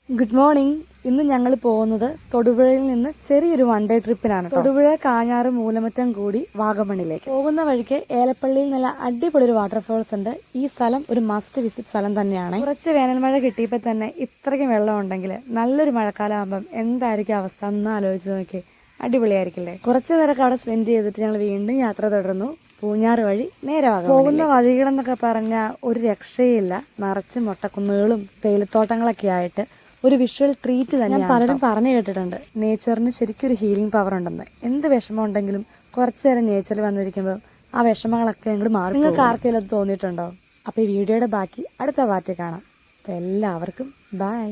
Good morning. ഇന്ന് ഞങ്ങൾ പോകുന്നത് തൊടുപുഴയിൽ നിന്ന് ചെറിയൊരു വൺ ഡേ ട്രിപ്പിനാണ്. തൊടുപുഴ, കാഞ്ഞാറ്, മൂലമറ്റം കൂടി വാഗമണ്ണിലേക്ക് പോകുന്ന വഴിക്ക് ഏലപ്പള്ളിയിൽ നല്ല അടിപൊളി ഒരു വാട്ടർഫോൾസ് ഉണ്ട്. ഈ സ്ഥലം ഒരു മസ്റ്റ് വിസിറ്റ് സ്ഥലം തന്നെയാണ്. കുറച്ച് വേനൽമഴ കിട്ടിയപ്പോൾ തന്നെ ഇത്രയ്ക്കും വെള്ളം ഉണ്ടെങ്കിൽ നല്ലൊരു മഴക്കാലം ആകുമ്പം എന്തായിരിക്കും അവസ്ഥ എന്ന് ആലോചിച്ച് നോക്കി. അടിപൊളിയായിരിക്കില്ലേ? കുറച്ചു നേരമൊക്കെ അവിടെ സ്പെൻഡ് ചെയ്തിട്ട് ഞങ്ങൾ വീണ്ടും യാത്ര തുടർന്നു. പൂഞ്ഞാറ് വഴി നേരെ പോകുന്ന വഴികളെന്നൊക്കെ പറഞ്ഞാൽ ഒരു രക്ഷയില്ല. നിറച്ച് മൊട്ടക്കുന്നുകളും തേയിലത്തോട്ടങ്ങളൊക്കെ ആയിട്ട് ഒരു വിഷ്വൽ ട്രീറ്റ് തന്നെ. ഞാൻ പലരും പറഞ്ഞു കേട്ടിട്ടുണ്ട് നേച്ചറിന് ശരിക്കും ഒരു ഹീലിംഗ് പവർ ഉണ്ടെന്ന്. എന്ത് വിഷമം ഉണ്ടെങ്കിലും കുറച്ചു നേരം നേച്ചറിൽ വന്നിരിക്കുമ്പോൾ ആ വിഷമങ്ങളൊക്കെ അങ്ങോട്ട് മാറി. നിങ്ങൾക്ക് ആർക്കെങ്കിലും അത് തോന്നിയിട്ടുണ്ടോ? അപ്പോൾ ഈ വീഡിയോയുടെ ബാക്കി അടുത്ത പാർട്ടി കാണാം. അപ്പോൾ എല്ലാവർക്കും ബൈ.